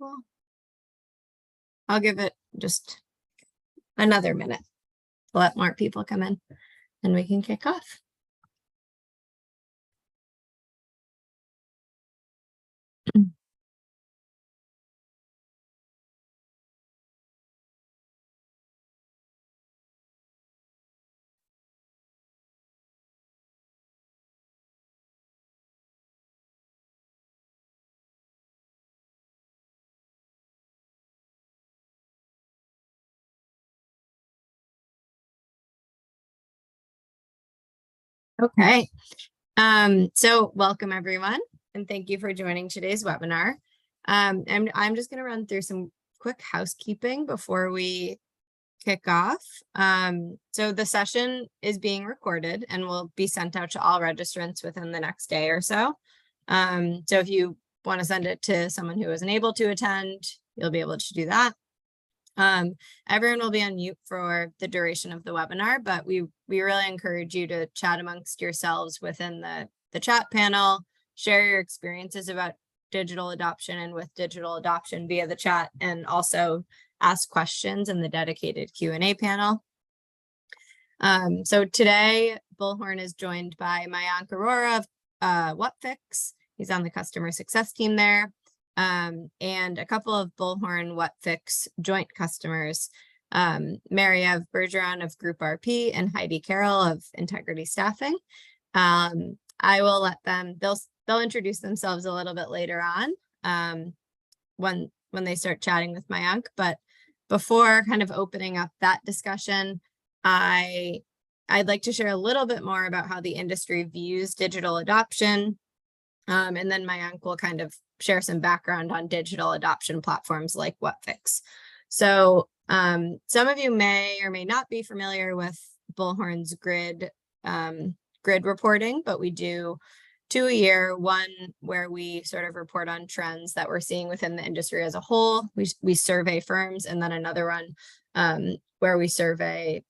Cool. I'll give it just another minute to let more people come in and we can kick off. Okay. So welcome everyone, and thank you for joining today's webinar. And I'm just going to run through some quick housekeeping before we kick off. So the session is being recorded and will be sent out to all registrants within the next day or so. So if you want to send it to someone who isn't able to attend, you'll be able to do that. Everyone will be on mute for the duration of the webinar, but we really encourage you to chat amongst yourselves within the chat panel, share your experiences about digital adoption and with digital adoption via the chat, and also ask questions in the dedicated Q&A panel. So today, Bullhorn is joined by Mayank Arora of Whatfix. He's on the customer success team there. And a couple of Bullhorn Whatfix joint customers, Maria Bergeron of Group RP and Heidi Carroll of Integrity Staffing. I will let them, they'll introduce themselves a little bit later on when they start chatting with Mayank. But before kind of opening up that discussion, I'd like to share a little bit more about how the industry views digital adoption. And then Mayank will kind of share some background on digital adoption platforms like Whatfix. So some of you may or may not be familiar with Bullhorn's grid reporting, but we do 2 a year, one where we sort of report on trends that we're seeing within the industry as a whole. We survey firms, and then another one where we survey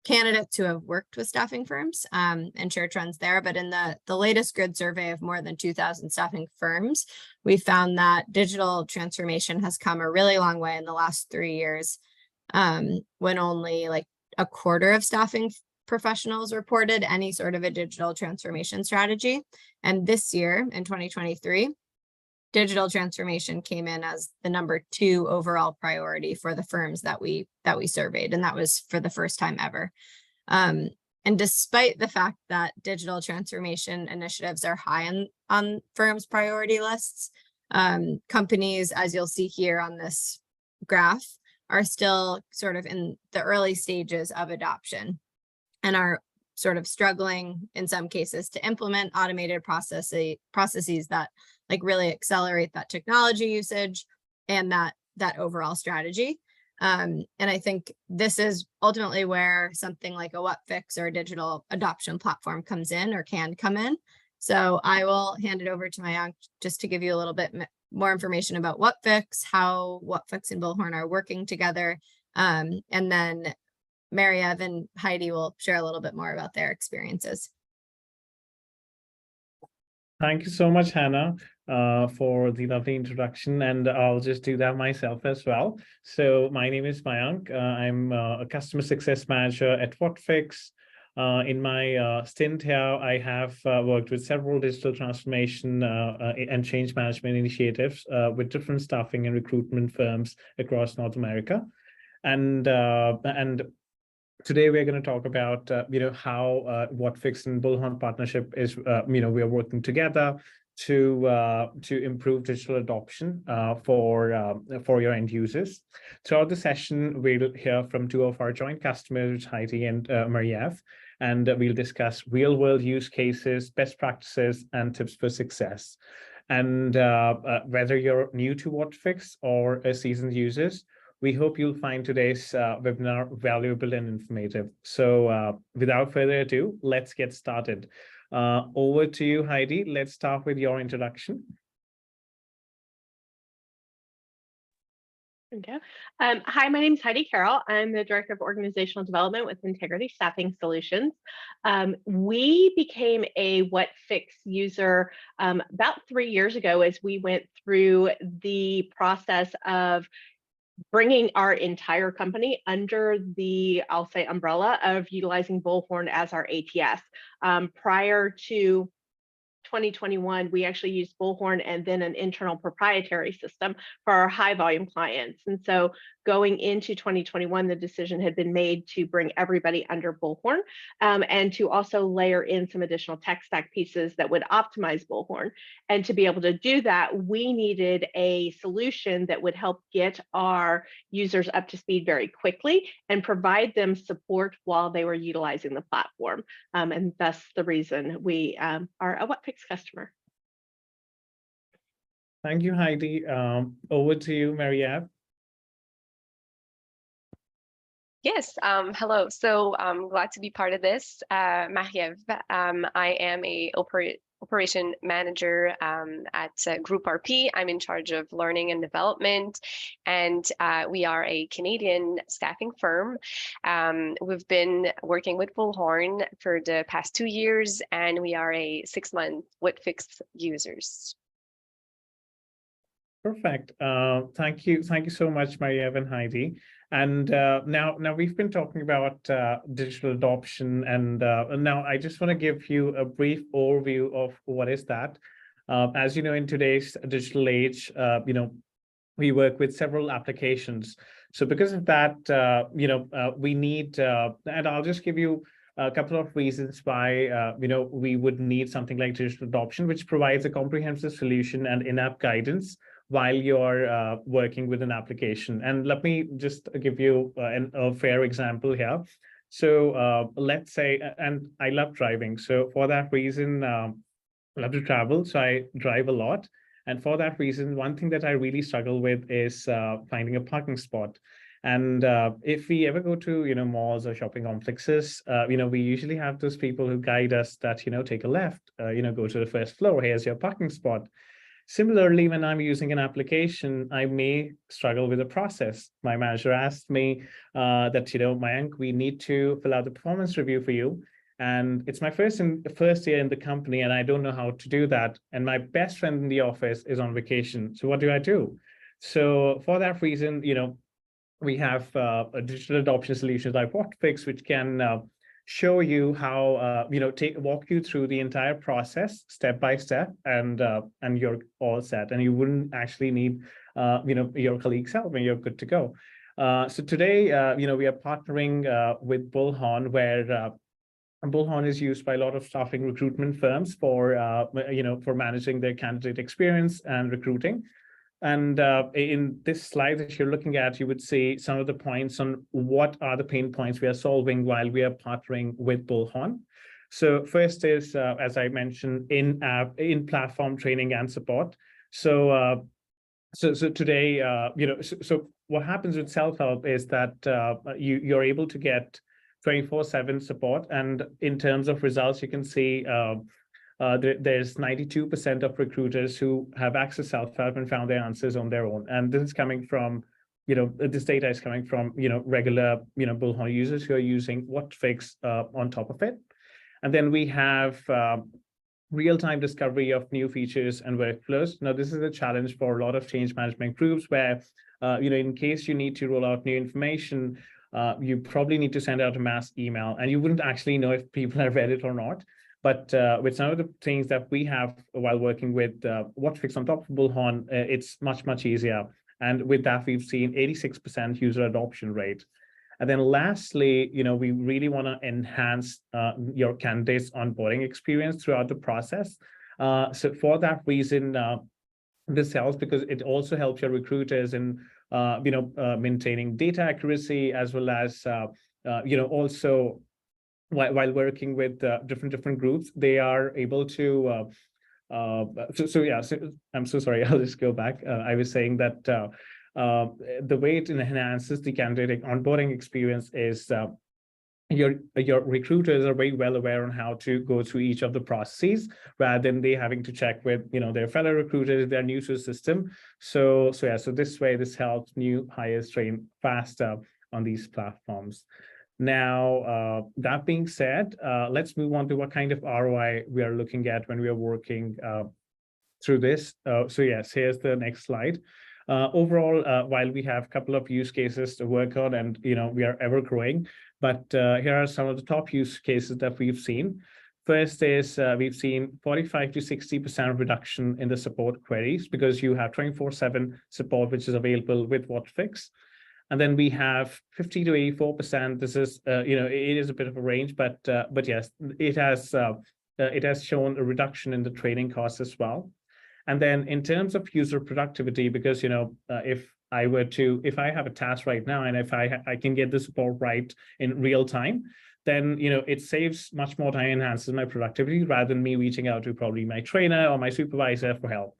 candidates who have worked with staffing firms and share trends there. But in the latest grid survey of more than 2,000 staffing firms, we found that digital transformation has come a really long way in the last 3 years, when only like a quarter of staffing professionals reported any sort of a digital transformation strategy. And this year in 2023, digital transformation came in as the #2 overall priority for the firms that we surveyed, and that was for the first time ever. And despite the fact that digital transformation initiatives are high on firms' priority lists, companies, as you'll see here on this graph, are still sort of in the early stages of adoption and are sort of struggling in some cases to implement automated processes that like really accelerate that technology usage and that overall strategy. And I think this is ultimately where something like a Whatfix or a digital adoption platform comes in or can come in. So I will hand it over to Mayank just to give you a little bit more information about Whatfix, how Whatfix and Bullhorn are working together. And then Mary-Ev and Heidi will share a little bit more about their experiences. Thank you so much, Hannah, for the lovely introduction, and I'll just do that myself as well. So my name is Mayank. I'm a customer success manager at Whatfix. In my stint here, I have worked with several digital transformation and change management initiatives with different staffing and recruitment firms across North America. And today we're going to talk about how Whatfix and Bullhorn partnership is we are working together to improve digital adoption for your end users. Throughout the session, we'll hear from 2 of our joint customers, Heidi and Marie-Ev, and we'll discuss real-world use cases, best practices, and tips for success. And whether you're new to Whatfix or a seasoned user, we hope you'll find today's webinar valuable and informative. So without further ado, let's get started. Over to you, Heidi. Let's start with your introduction. Okay. Hi, my name is Heidi Carroll. I'm the Director of Organizational Development with Integrity Staffing Solutions. We became a Whatfix user about 3 years ago as we went through the process of bringing our entire company under the, I'll say, umbrella of utilizing Bullhorn as our ATS. Prior to 2021, we actually used Bullhorn and then an internal proprietary system for our high volume clients. And so going into 2021, the decision had been made to bring everybody under Bullhorn and to also layer in some additional tech stack pieces that would optimize Bullhorn. And to be able to do that, we needed a solution that would help get our users up to speed very quickly and provide them support while they were utilizing the platform. And thus the reason we are a Whatfix customer. Thank you, Heidi. Over to you, Mariette. Yes, hello. So I'm glad to be part of this. Marie-Ève, I am a operation manager at Group RP. I'm in charge of learning and development, and we are a Canadian staffing firm. We've been working with Bullhorn for the past 2 years, and we are a 6-month Whatfix users. Perfect. Thank you. Thank you so much, Maria and Heidi. And now we've been talking about digital adoption, and now I just want to give you a brief overview of what is that. As you know, in today's digital age, we work with several applications. So because of that, we need, and I'll just give you a couple of reasons why we would need something like digital adoption, which provides a comprehensive solution and in-app guidance while you're working with an application. And let me just give you a fair example here. So let's say, and I love driving. So for that reason, I love to travel. So I drive a lot. And for that reason, one thing that I really struggle with is finding a parking spot. And if we ever go to, malls or shopping complexes, we usually have those people who guide us that, take a left, go to the first floor, here's your parking spot. Similarly, when I'm using an application, I may struggle with the process. My manager asked me that, Mayank, we need to fill out the performance review for you. And it's my first year in the company, and I don't know how to do that. And my best friend in the office is on vacation. So what do I do? So for that reason, we have a digital adoption solutions like Whatfix, which can show you how, walk you through the entire process step by step, and you're all set. And you wouldn't actually need, your colleague's help, and you're good to go. So today, we are partnering with Bullhorn, where Bullhorn is used by a lot of staffing recruitment firms for, for managing their candidate experience and recruiting. And in this slide that you're looking at, you would see some of the points on what are the pain points we are solving while we are partnering with Bullhorn. So first is, as I mentioned, in-platform training and support. So today, so what happens with self-help is that you're able to get 24/7 support. And in terms of results, you can see there's 92% of recruiters who have accessed self-help and found their answers on their own. And this is coming from, this data is coming from, regular, Bullhorn users who are using Whatfix on top of it. And then we have real-time discovery of new features and workflows. Now, this is a challenge for a lot of change management groups where, in case you need to roll out new information, you probably need to send out a mass email, and you wouldn't actually know if people have read it or not. But with some of the things that we have while working with Whatfix on top of Bullhorn, it's much, much easier. And with that, we've seen 86% user adoption rate. And then lastly, we really want to enhance your candidates' onboarding experience throughout the process. So for that reason, this helps because it also helps your recruiters in maintaining data accuracy, as well as also while working with different groups, they are able to. So I'm so sorry. I'll just go back. I was saying that the way it enhances the candidate onboarding experience is your recruiters are very well aware on how to go through each of the processes rather than they having to check with their fellow recruiters if they're new to the system. So this way this helps new hires train faster on these platforms. Now, that being said, let's move on to what kind of ROI we are looking at when we are working through this. So yes, here's the next slide. Overall, while we have a couple of use cases to work on and we are ever growing, but here are some of the top use cases that we've seen. First is we've seen 45 to 60% reduction in the support queries because you have 24/7 support, which is available with Whatfix. And then we have 50 to 84%. This is, it is a bit of a range, but yes, it has shown a reduction in the training costs as well. And then in terms of user productivity, because if I have a task right now and if I can get the support right in real time, then it saves much more time, enhances my productivity rather than me reaching out to probably my trainer or my supervisor for help.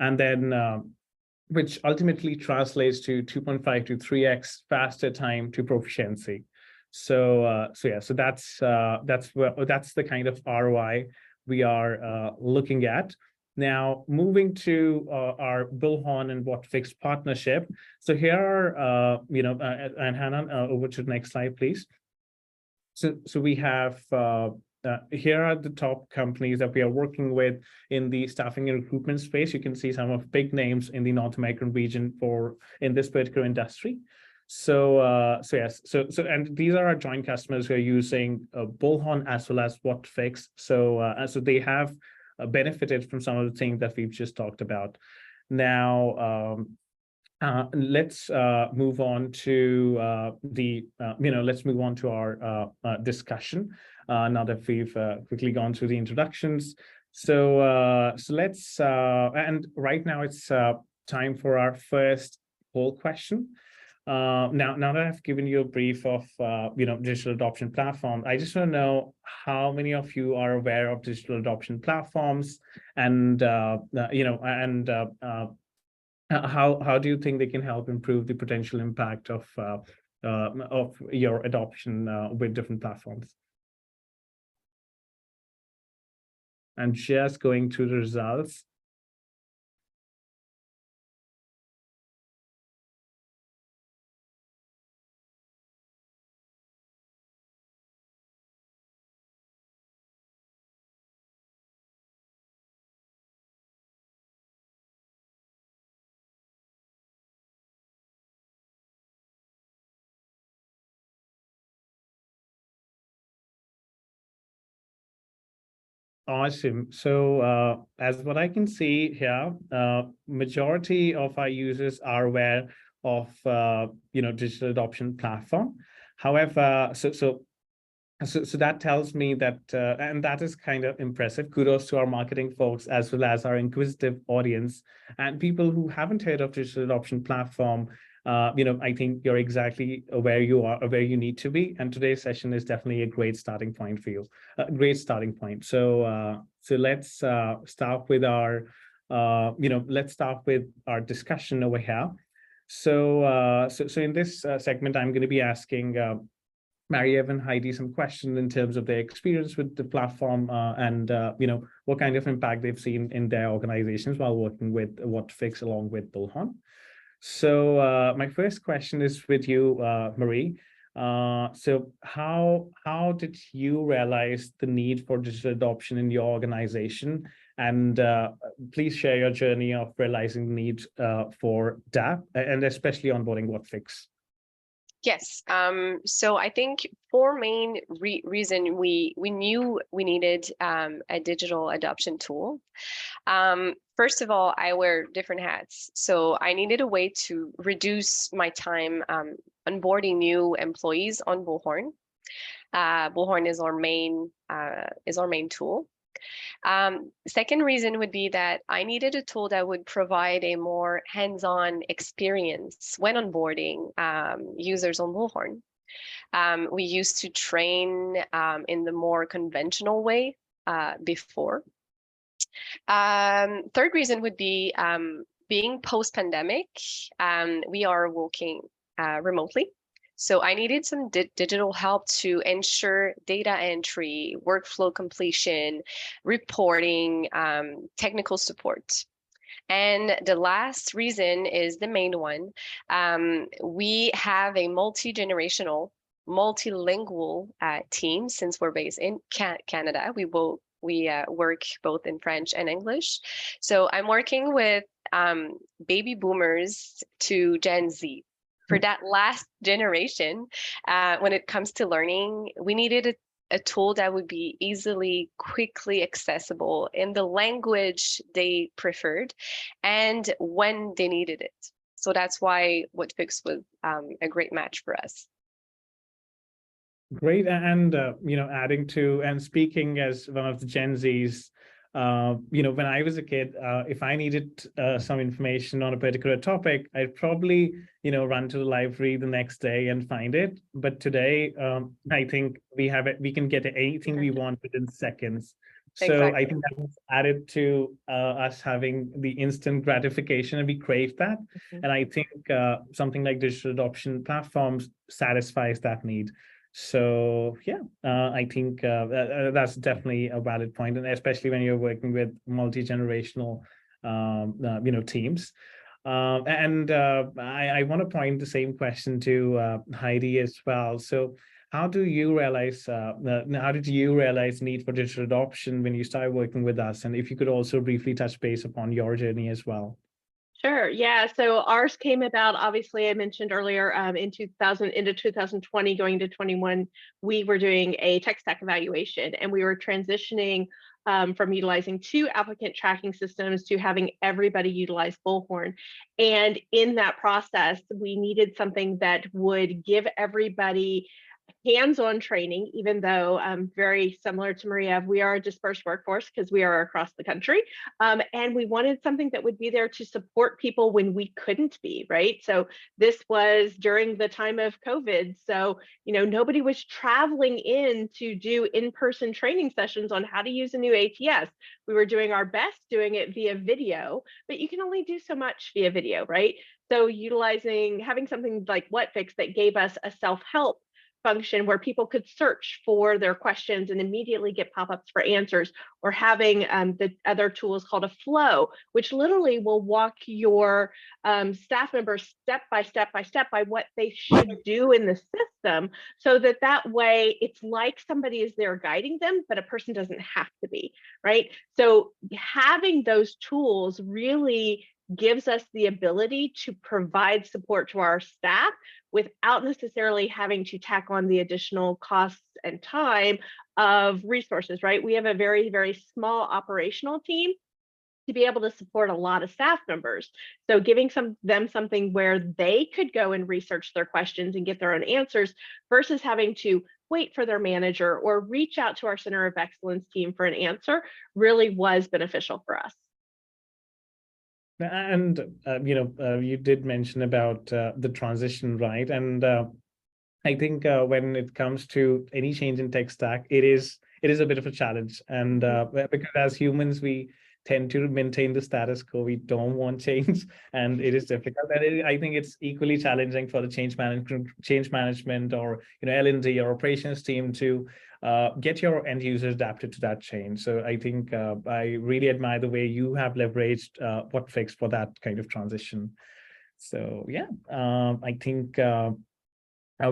And then which ultimately translates to 2.5 to 3x faster time to proficiency. So that's the kind of ROI we are looking at. Now, moving to our Bullhorn and Whatfix partnership. So here are, and Hannah, over to the next slide, please. So we have, here are the top companies that we are working with in the staffing and recruitment space. You can see some of big names in the North American region in this particular industry. So yes, and these are our joint customers who are using Bullhorn as well as Whatfix. So they have benefited from some of the things that we've just talked about. Now, let's move on to let's move on to our discussion now that we've quickly gone through the introductions. So let's and right now it's time for our first poll question. Now that I've given you a brief of digital adoption platform, I just want to know how many of you are aware of digital adoption platforms, and how do you think they can help improve the potential impact of your adoption with different platforms? And just going through the results. Awesome. So as what I can see here, majority of our users are aware of digital adoption platform. However, so that tells me that, and that is kind of impressive. Kudos to our marketing folks as well as our inquisitive audience and people who haven't heard of digital adoption platform. I think you're exactly where you are, where you need to be. And today's session is definitely a great starting point for you. A great starting point. So let's start with our, discussion over here. So in this segment, I'm going to be asking Mary-Eve and Heidi some questions in terms of their experience with the platform and what kind of impact they've seen in their organizations while working with Whatfix along with Bullhorn. So my first question is with you, Marie. So how did you realize the need for digital adoption in your organization? And please share your journey of realizing the need for DAP and especially onboarding Whatfix. Yes. So I think four main reason we knew we needed a digital adoption tool. First of all, I wear different hats. So I needed a way to reduce my time onboarding new employees on Bullhorn. Bullhorn is our main tool. Second reason would be that I needed a tool that would provide a more hands-on experience when onboarding users on Bullhorn. We used to train in the more conventional way before. Third reason would be being post-pandemic, we are working remotely. So I needed some digital help to ensure data entry, workflow completion, reporting, technical support. And the last reason is the main one. We have a multi-generational, multilingual team. Since we're based in Canada. We work both in French and English. So I'm working with baby boomers to Gen Z. For that last generation, when it comes to learning, we needed a tool that would be easily, quickly accessible in the language they preferred and when they needed it. So that's why Whatfix was a great match for us. Great. And, adding to and speaking as one of the Gen Zs, when I was a kid, if I needed some information on a particular topic, I'd probably, run to the library the next day and find it. But today, I think we can get anything we want within seconds. So Exactly. I think that was added to us having the instant gratification, and we crave that. Mhm. And I think something like digital adoption platforms satisfies that need. So yeah, I think that's definitely a valid point, and especially when you're working with multi-generational, teams. I want to point the same question to Heidi as well. So, how did you realize need for digital adoption when you started working with us? And if you could also briefly touch base upon your journey as well. Sure. Yeah. So ours came about, obviously, I mentioned earlier, in 2020, going into 21, we were doing a tech stack evaluation, and we were transitioning from utilizing 2 applicant tracking systems to having everybody utilize Bullhorn. And in that process, we needed something that would give everybody hands-on training, even though very similar to Maria, we are a dispersed workforce because we are across the country. And we wanted something that would be there to support people when we couldn't be, right? So this was during the time of COVID. So, nobody was traveling in to do in-person training sessions on how to use a new ATS. We were doing our best doing it via video, but you can only do so much via video, right? So having something like Whatfix that gave us a self-help function where people could search for their questions and immediately get pop-ups for answers, or having the other tools called a flow, which literally will walk your staff members step by step by what they should do in the system, so that way it's like somebody is there guiding them, but a person doesn't have to be, right? So having those tools really gives us the ability to provide support to our staff without necessarily having to tack on the additional costs and time of resources, right? We have a very, very small operational team to be able to support a lot of staff members. So giving them something where they could go and research their questions and get their own answers versus having to wait for their manager or reach out to our Center of Excellence team for an answer really was beneficial for us. And you did mention about the transition, right? And I think when it comes to any change in tech stack, it is a bit of a challenge. And because as humans, we tend to maintain the status quo. We don't want change, and it is difficult. And I think it's equally challenging for the change management, or L&D or operations team to get your end users adapted to that change. So I think I really admire the way you have leveraged Whatfix for that kind of transition. So yeah, I think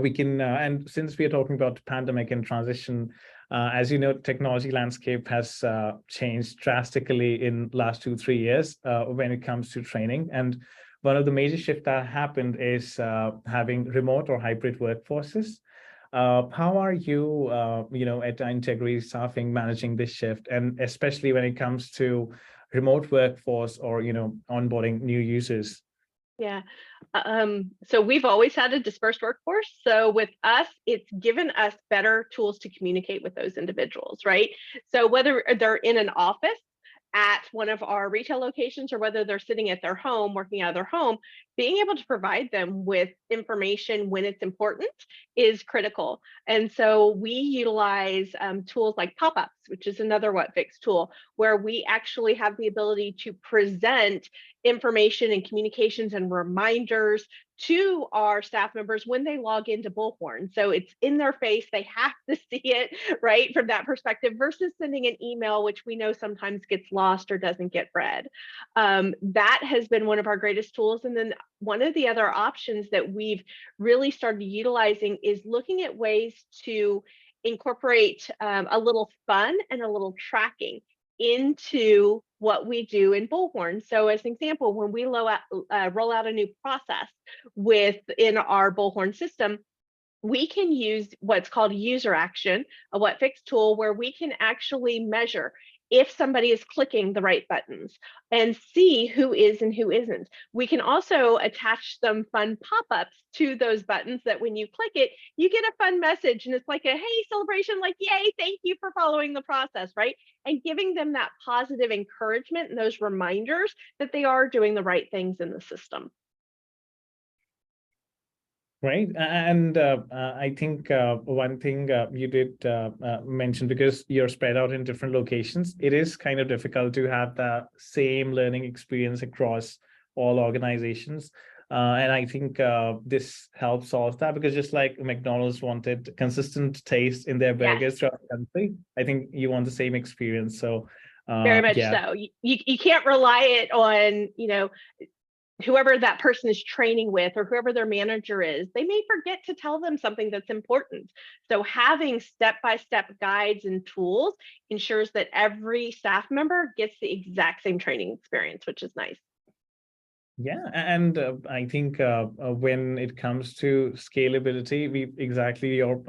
we can, and since we are talking about pandemic and transition, as you know, technology landscape has changed drastically in last 2-3 years when it comes to training. And one of the major shifts that happened is having remote or hybrid workforces. How are you, at Integrity Staffing managing this shift, and especially when it comes to remote workforce or onboarding new users? Yeah. So we've always had a dispersed workforce. So with us, it's given us better tools to communicate with those individuals, right? So whether they're in an office at one of our retail locations or whether they're sitting at their home, working out of their home, being able to provide them with information when it's important is critical. And so we utilize tools like pop-ups, which is another Whatfix tool, where we actually have the ability to present information and communications and reminders to our staff members when they log into Bullhorn. So it's in their face, they have to see it, right, from that perspective, versus sending an email, which we know sometimes gets lost or doesn't get read. That has been one of our greatest tools. And then one of the other options that we've really started utilizing is looking at ways to incorporate a little fun and a little tracking into what we do in Bullhorn. So as an example, when we roll out a new process within our Bullhorn system, we can use what's called user action, a Whatfix tool, where we can actually measure if somebody is clicking the right buttons and see who is and who isn't. We can also attach some fun pop-ups to those buttons that when you click it, you get a fun message and it's like a, hey, celebration, like, yay, thank you for following the process, right? And giving them that positive encouragement and those reminders that they are doing the right things in the system. Right. And I think one thing you did mention, because you're spread out in different locations, it is kind of difficult to have the same learning experience across all organizations. And I think this helps solve that, because just like McDonald's wanted consistent taste in their burgers throughout the country, I think you want the same experience. So very much so. You can't rely it on, you know, whoever that person is training with or whoever their manager is. They may forget to tell them something that's important. So having step-by-step guides and tools ensures that every staff member gets the exact same training experience, which is nice. Yeah, and I think when it comes to scalability, we exactly your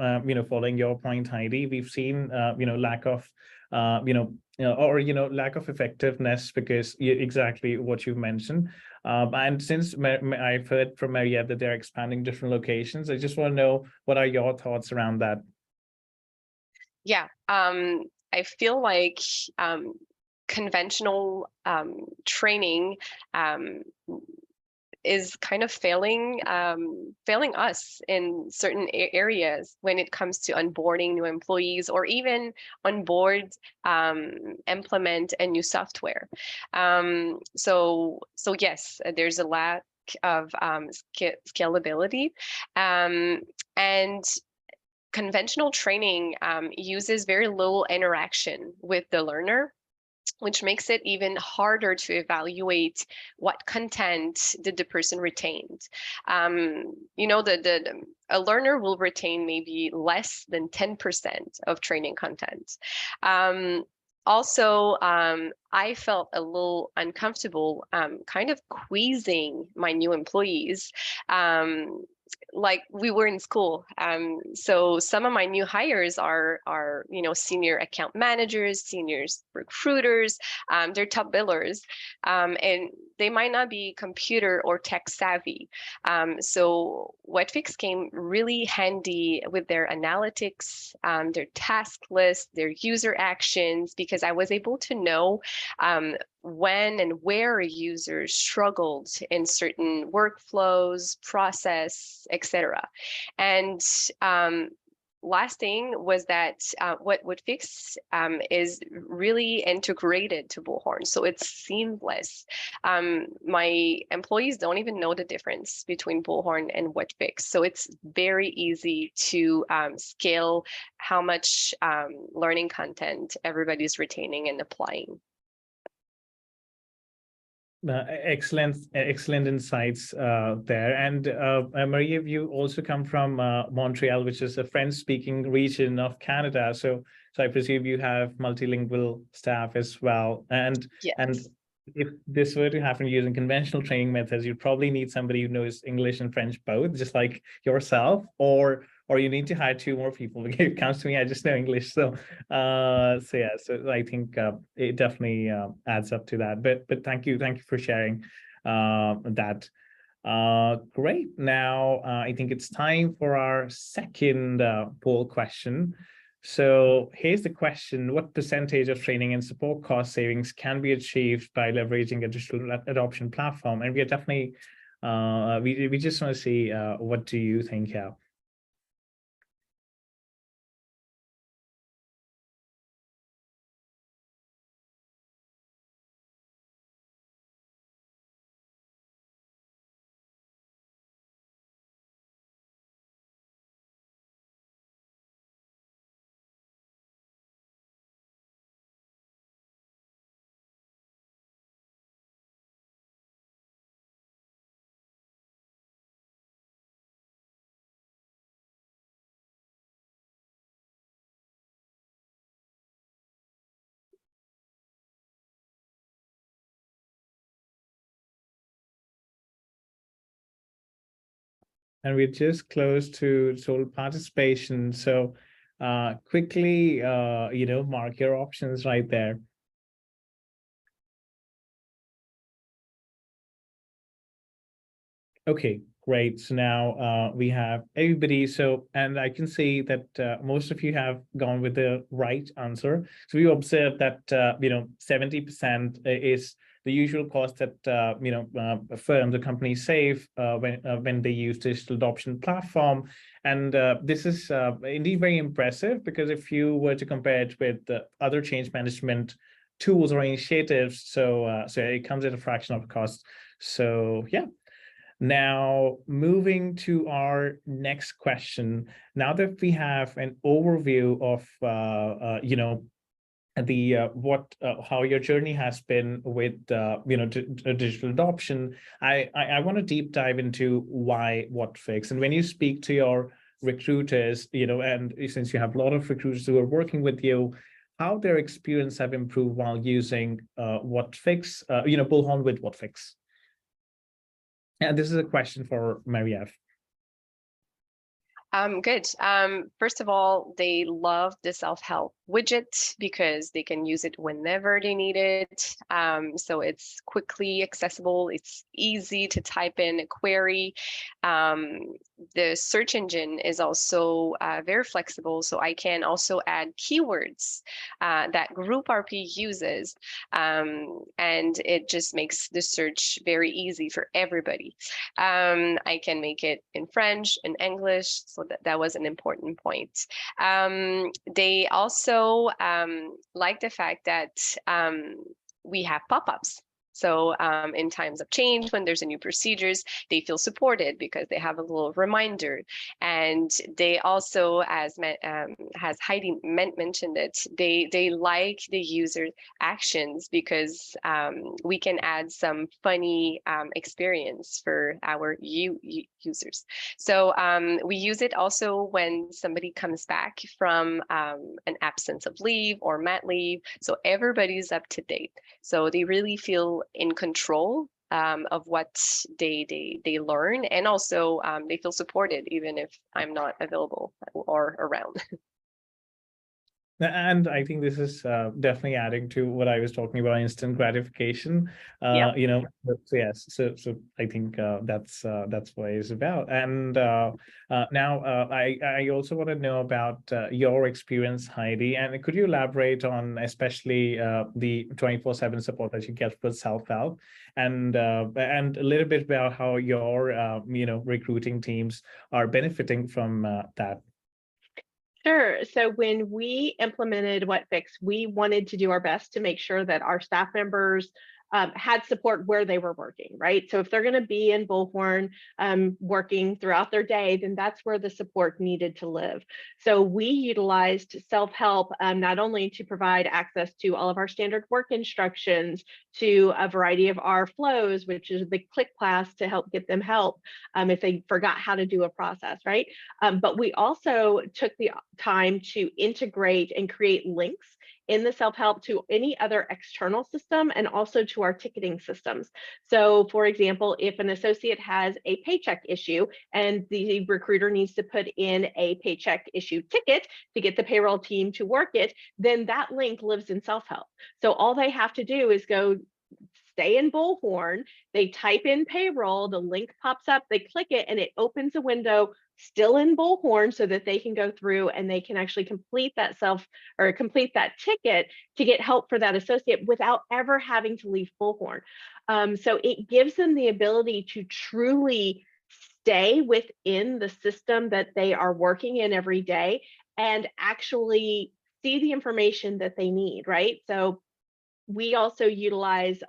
following your point, Heidi, we've seen lack of lack of effectiveness, because exactly what you mentioned. And since I've heard from Mariette that they're expanding different locations, I just want to know, what are your thoughts around that? Yeah, I feel like conventional training is kind of failing us in certain areas when it comes to onboarding new employees, or even onboard implement a new software. So yes, there's a lack of scalability, and conventional training uses very little interaction with the learner, which makes it even harder to evaluate what content did the person retained. A learner will retain maybe less than 10% of training content. Also, I felt a little uncomfortable kind of quizzing my new employees. Like we were in school. So some of my new hires are senior account managers, seniors recruiters, they're top billers, and they might not be computer or tech savvy. So Whatfix came really handy with their analytics, their task list, their user actions, because I was able to know when and where users struggled in certain workflows, process, etc. And last thing was that Whatfix is really integrated to Bullhorn, so it's seamless. My employees don't even know the difference between Bullhorn and Whatfix, so it's very easy to scale how much learning content everybody's retaining and applying. Excellent insights there. And Maria, you also come from Montreal, which is a French-speaking region of Canada. So I presume you have multilingual staff as well. And yes. And if this were to happen using conventional training methods, you'd probably need somebody who knows English and French both, just like yourself, or you need to hire 2 more people. When it comes to me, I just know English. So yeah, so I think it definitely adds up to that. But thank you for sharing that. Great. Now I think it's time for our second poll question. So here's the question: what percentage of training and support cost savings can be achieved by leveraging a digital adoption platform? And we are definitely We just want to see what do you think here. And we're just close to total participation. So quickly, mark your options right there. Okay, great. So now we have everybody. So, and I can see that most of you have gone with the right answer. So we observed that, 70% is the usual cost that, firms or companies save when they use digital adoption platform. And this is indeed very impressive, because if you were to compare it with the other change management tools or initiatives, so it comes at a fraction of the cost. So yeah. Now, moving to our next question. Now that we have an overview of, how your journey has been with, digital adoption, I want to deep dive into why Whatfix. And when you speak to your recruiters, and since you have a lot of recruiters who are working with you, how their experience have improved while using Whatfix, Bullhorn with Whatfix. And this is a question for Marie-Eve. Good. First of all, they love the self-help widget because they can use it whenever they need it. So it's quickly accessible. It's easy to type in a query. The search engine is also very flexible. So I can also add keywords that Group RP uses. And it just makes the search very easy for everybody. I can make it in French and English. So that was an important point. They also like the fact that we have pop-ups. So in times of change, when there's a new procedures, they feel supported because they have a little reminder. And they also, as Heidi mentioned it, they like the user actions because we can add some funny experience for our users. So we use it also when somebody comes back from an absence of leave or mat leave. So everybody's up to date. So they really feel in control of what they learn, and also they feel supported even if I'm not available or around. And I think this is definitely adding to what I was talking about, instant gratification. Yep. So yes, so I think that's what it's about. And now I also want to know about your experience, Heidi. And could you elaborate on especially the 24/7 support that you get for self-help, and a little bit about how your recruiting teams are benefiting from that? Sure. So when we implemented Whatfix, we wanted to do our best to make sure that our staff members had support where they were working, right? So if they're going to be in Bullhorn working throughout their day, then that's where the support needed to live. So we utilized self-help not only to provide access to all of our standard work instructions, to a variety of our flows, which is the click class to help get them help if they forgot how to do a process, right? But we also took the time to integrate and create links in the self-help to any other external system and also to our ticketing systems. So for example, if an associate has a paycheck issue and the recruiter needs to put in a paycheck issue ticket to get the payroll team to work it, then that link lives in self-help. So all they have to do is go stay in Bullhorn, they type in payroll, the link pops up, they click it, and it opens a window still in Bullhorn so that they can go through and they can actually complete that ticket to get help for that associate without ever having to leave Bullhorn. So it gives them the ability to truly stay within the system that they are working in every day and actually see the information that they need, right? So we also utilize,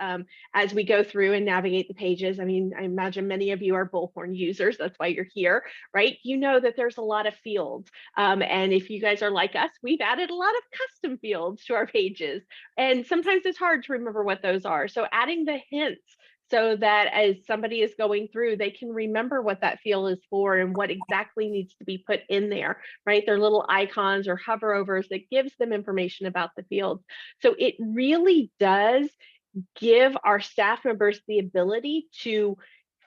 as we go through and navigate the pages, I mean, I imagine many of you are Bullhorn users, that's why you're here, right? You know that there's a lot of fields. And if you guys are like us, we've added a lot of custom fields to our pages. And sometimes it's hard to remember what those are. So adding the hints so that as somebody is going through, they can remember what that field is for and what exactly needs to be put in there, right? Their little icons or hover overs that gives them information about the fields. So it really does give our staff members the ability to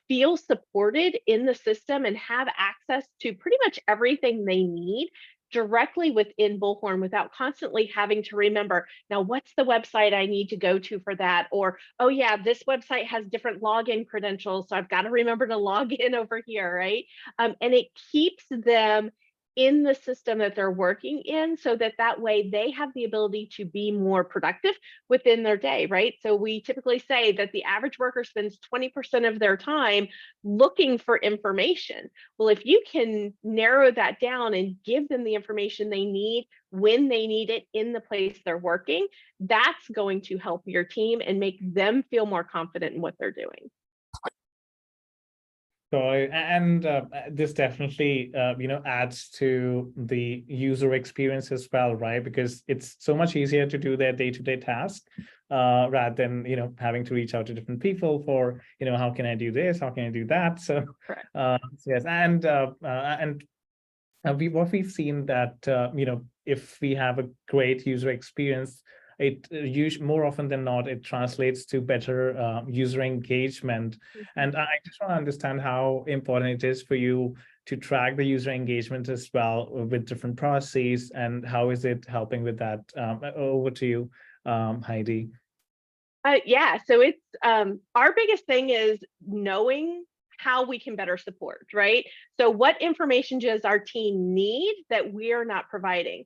feel supported in the system and have access to pretty much everything they need directly within Bullhorn without constantly having to remember, now what's the website I need to go to for that? Or, oh yeah, this website has different login credentials, so I've got to remember to log in over here, right? And it keeps them in the system that they're working in so that that way they have the ability to be more productive within their day, right? So we typically say that the average worker spends 20% of their time looking for information. Well, if you can narrow that down and give them the information they need when they need it in the place they're working, that's going to help your team and make them feel more confident in what they're doing. So, and this definitely, adds to the user experience as well, right? Because it's so much easier to do their day-to-day task rather than, having to reach out to different people for, how can I do this? How can I do that? So, yes, and what we've seen that, if we have a great user experience, it more often than not, it translates to better user engagement. And I just want to understand how important it is for you to track the user engagement as well with different processes, and how is it helping with that? Over to you, Heidi. Yeah, so it's our biggest thing is knowing how we can better support, right? So what information does our team need that we are not providing?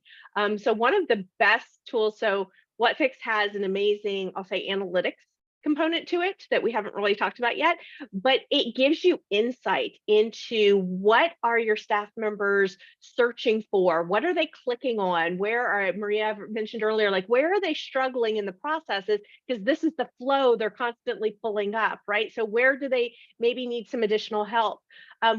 So one of the best tools, so Whatfix has an amazing, I'll say, analytics component to it that we haven't really talked about yet, but it gives you insight into what are your staff members searching for, what are they clicking on, where are, Maria mentioned earlier, like where are they struggling in the processes, because this is the flow they're constantly pulling up, right? So where do they maybe need some additional help?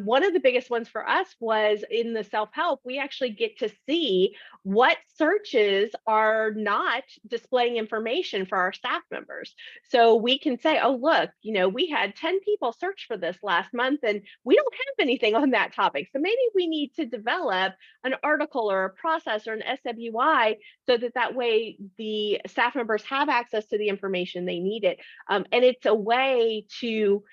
One of the biggest ones for us was in the self-help, we actually get to see what searches are not displaying information for our staff members. So we can say, oh, look, we had 10 people search for this last month and we don't have anything on that topic. So maybe we need to develop an article or a process or an SWI so that way the staff members have access to the information they need it. And it's a way to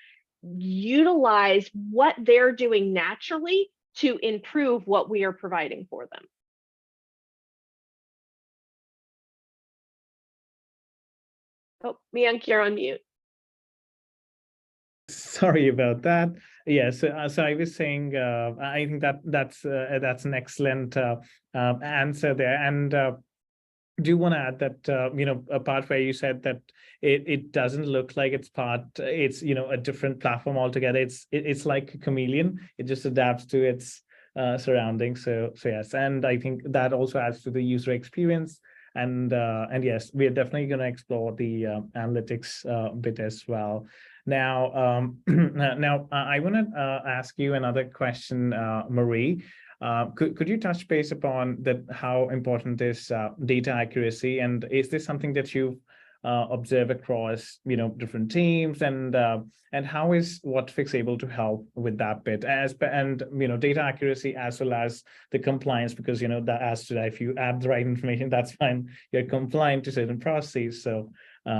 utilize what they're doing naturally to improve what we are providing for them. Oh, Mayank, you're on mute. Sorry about that. Yes, so I was saying, I think that's an excellent answer there, and do you want to add that a part where you said that it doesn't look like it's a different platform altogether. It's like a chameleon. It just adapts to its surroundings. So yes, and I think that also adds to the user experience. And yes, we are definitely going to explore the analytics bit as well. Now, now I want to ask you another question, Marie. Could you touch base upon how important is data accuracy, and is this something that you've observed across different teams, and how is Whatfix able to help with that bit and data accuracy as well as the compliance, because that as to that, if you add the right information, that's fine, you're compliant to certain processes. So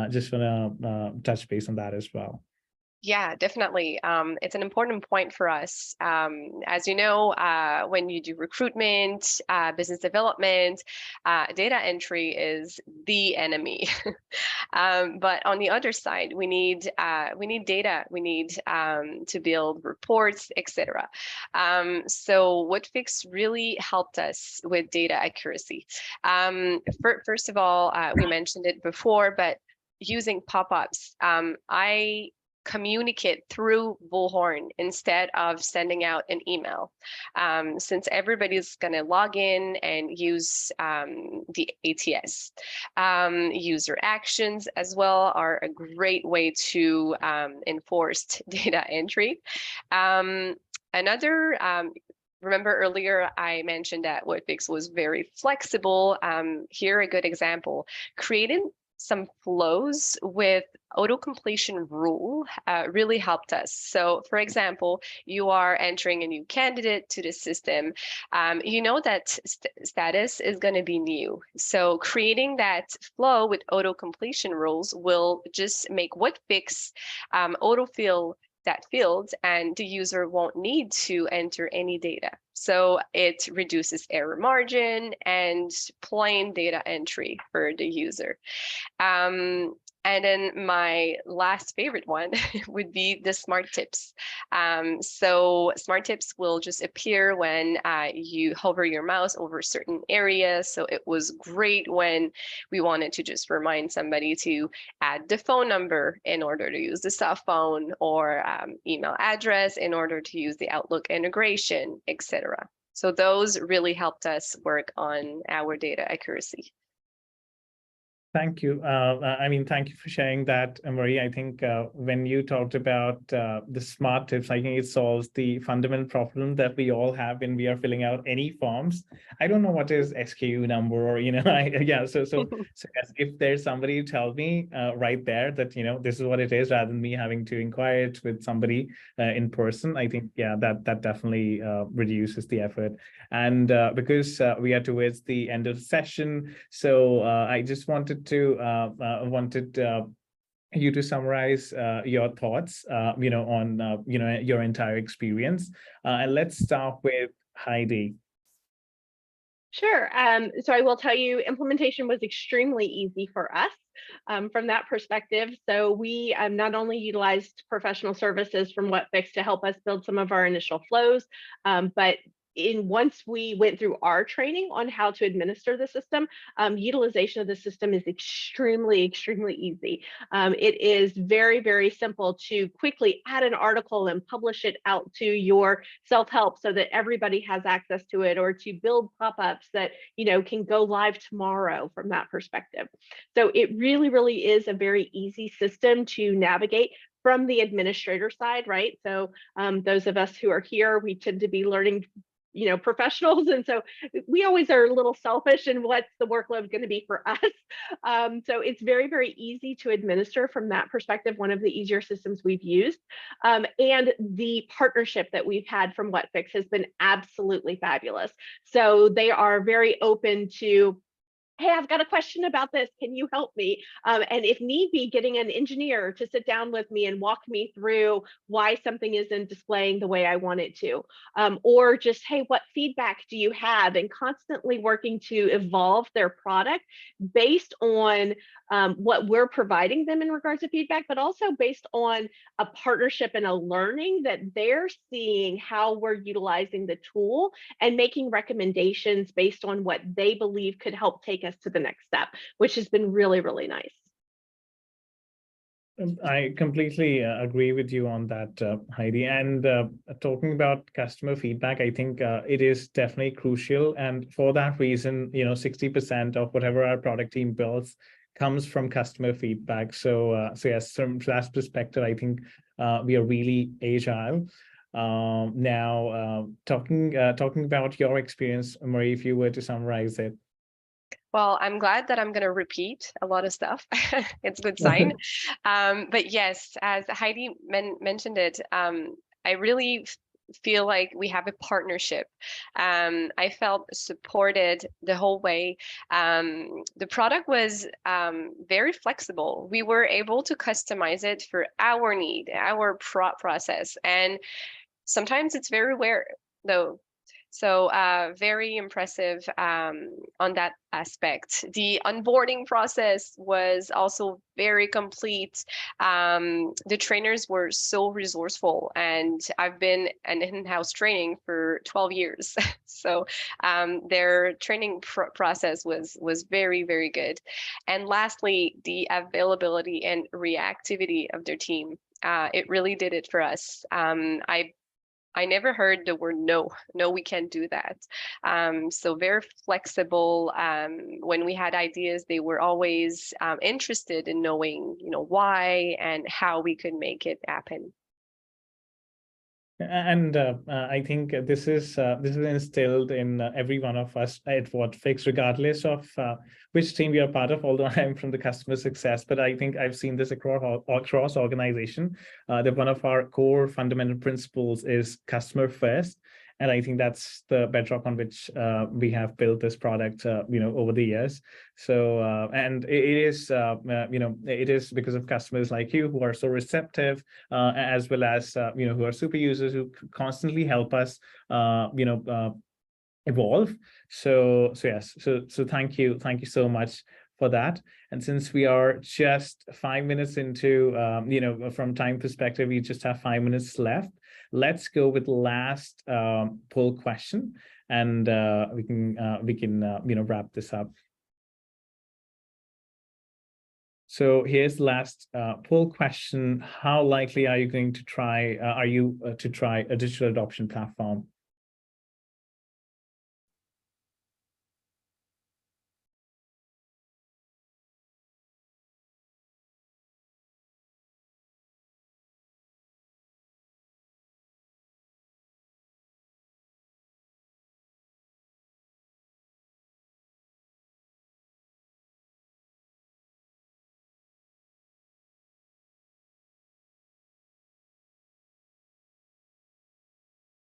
just want to touch base on that as well. Yeah, definitely. It's an important point for us. As you know, when you do recruitment, business development, data entry is the enemy. But on the other side, we need data. We need to build reports, etc. So Whatfix really helped us with data accuracy. First of all, we mentioned it before, but using pop-ups, I communicate through Bullhorn instead of sending out an email. Since everybody's going to log in and use the ATS. User actions as well are a great way to enforce data entry. Remember earlier I mentioned that Whatfix was very flexible. Here a good example, creating some flows with auto-completion rule really helped us. So for example, you are entering a new candidate to the system. You know that status is going to be new. So creating that flow with auto-completion rules will just make Whatfix autofill that field, and the user won't need to enter any data. So it reduces error margin and plain data entry for the user. And then my last favorite one would be the smart tips. So smart tips will just appear when you hover your mouse over certain areas. So it was great when we wanted to just remind somebody to add the phone number in order to use the cell phone, or email address in order to use the Outlook integration, etc. So those really helped us work on our data accuracy. Thank you. Thank you for sharing that, Marie. I think when you talked about the smart tips, I think it solves the fundamental problem that we all have when we are filling out any forms. I don't know what is SKU number, or, so yes, if there's somebody to tell me right there that, this is what it is, rather than me having to inquire it with somebody in person, I think, that definitely reduces the effort. And because we are towards the end of the session, so I just wanted you to summarize your thoughts, on your entire experience. And let's start with Heidi. Sure. So I will tell you, implementation was extremely easy for us from that perspective. So we not only utilized professional services from Whatfix to help us build some of our initial flows, but once we went through our training on how to administer the system, utilization of the system is extremely easy. It is very, very simple to quickly add an article and publish it out to your self-help so that everybody has access to it, or to build pop-ups that can go live tomorrow from that perspective. So it really is a very easy system to navigate from the administrator side, right? So those of us who are here, we tend to be learning professionals. And so we always are a little selfish in what's the workload going to be for us. So it's very, very easy to administer from that perspective, one of the easier systems we've used. And the partnership that we've had from Whatfix has been absolutely fabulous. So they are very open to, hey, I've got a question about this. Can you help me? And if need be, getting an engineer to sit down with me and walk me through why something isn't displaying the way I want it to. Or just, hey, what feedback do you have? And constantly working to evolve their product based on what we're providing them in regards to feedback, but also based on a partnership and a learning that they're seeing how we're utilizing the tool and making recommendations based on what they believe could help take us to the next step, which has been really, really nice. I completely agree with you on that, Heidi. And talking about customer feedback, I think it is definitely crucial. And for that reason, 60% of whatever our product team builds comes from customer feedback. So yes, from that perspective, I think we are really agile. Now, talking about your experience, Marie, if you were to summarize it. Well, I'm glad that I'm going to repeat a lot of stuff. It's a good sign. But yes, as Heidi mentioned it, I really feel like we have a partnership. I felt supported the whole way. The product was very flexible. We were able to customize it for our need, our process, and sometimes it's very rare though. So very impressive on that aspect. The onboarding process was also very complete. The trainers were so resourceful, and I've been an in-house training for 12 years. So their training process was very, very good. And lastly, the availability and reactivity of their team. It really did it for us. I never heard the word no, we can't do that. So very flexible. When we had ideas, they were always interested in knowing, why and how we could make it happen. And I think this is instilled in every one of us at Whatfix, regardless of which team we are part of. Although I'm from the customer success, but I think I've seen this across organization. That one of our core fundamental principles is customer first. And I think that's the bedrock on which we have built this product, over the years. So, and it is because of customers like you who are so receptive, as well as, who are super users who constantly help us, evolve. So yes, so thank you so much for that. And since we are just 5 minutes into, from time perspective, we just have 5 minutes left. Let's go with the last poll question, and we can wrap this up. So here's the last poll question: how likely are you going to try? To try a digital adoption platform?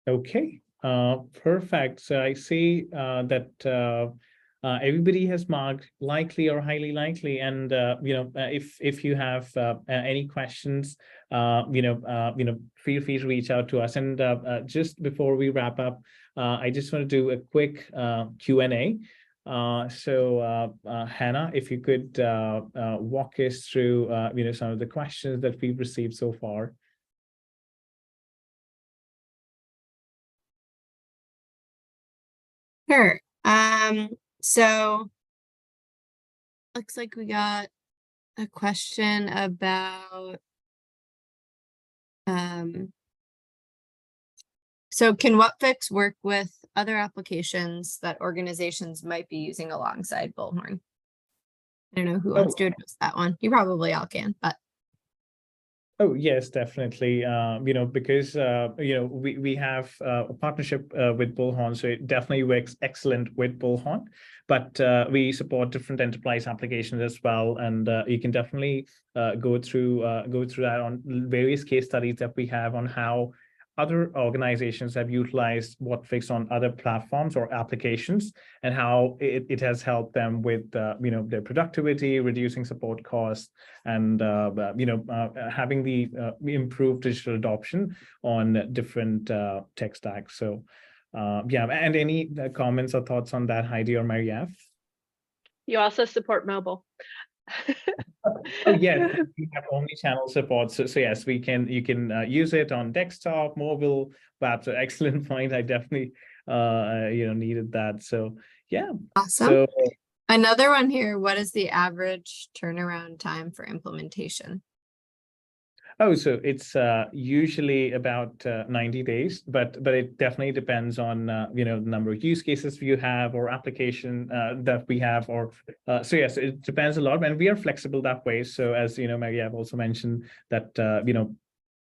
Okay, perfect. So I see that everybody has marked likely or highly likely, and if you have any questions, feel free to reach out to us. And just before we wrap up, I just want to do a quick Q&A. So Hannah, if you could walk us through some of the questions that we've received so far. Sure. So looks like we got a question about so can Whatfix work with other applications that organizations might be using alongside Bullhorn? I don't know who wants to address that one. You probably all can, but Oh, yes, definitely. Because we have a partnership with Bullhorn, so it definitely works excellent with Bullhorn. But we support different enterprise applications as well, and you can definitely go through that on various case studies that we have on how other organizations have utilized Whatfix on other platforms or applications, and how it has helped them with their productivity, reducing support costs, and having the improved digital adoption on different tech stacks. So yeah, and any comments or thoughts on that, Heidi or Marie-Eve? You also support mobile. Oh yeah, we have omni-channel support. So yes, you can use it on desktop, mobile. That's an excellent point. I definitely needed that. So yeah. awesome. So Another one here, what is the average turnaround time for implementation? Oh, so it's usually about 90 days, but it definitely depends on the number of use cases you have or application that we have, or so yes, it depends a lot, and we are flexible that way. So as Marie-Eve also mentioned that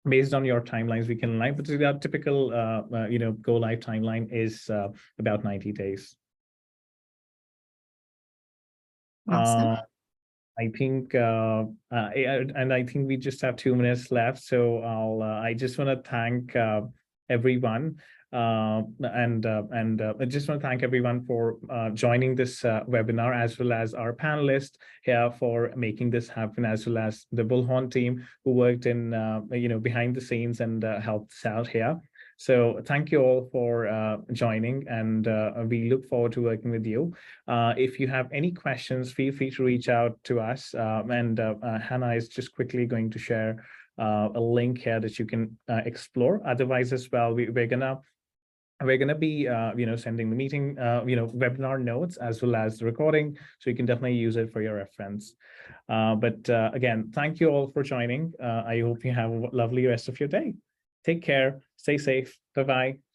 based on your timelines we can align, but the typical go live timeline is about 90 days. Awesome. I think, and I think we just have 2 minutes left. So I just want to thank everyone. And I just want to thank everyone for joining this webinar, as well as our panelists here for making this happen, as well as the Bullhorn team who worked in behind the scenes and helped us out here. So thank you all for joining, and we look forward to working with you. If you have any questions, feel free to reach out to us. And Hannah is just quickly going to share a link here that you can explore. Otherwise, as well, we're gonna be sending the meeting webinar notes as well as the recording, so you can definitely use it for your reference. But again, thank you all for joining. I hope you have a lovely rest of your day. Take care, stay safe. Bye-bye.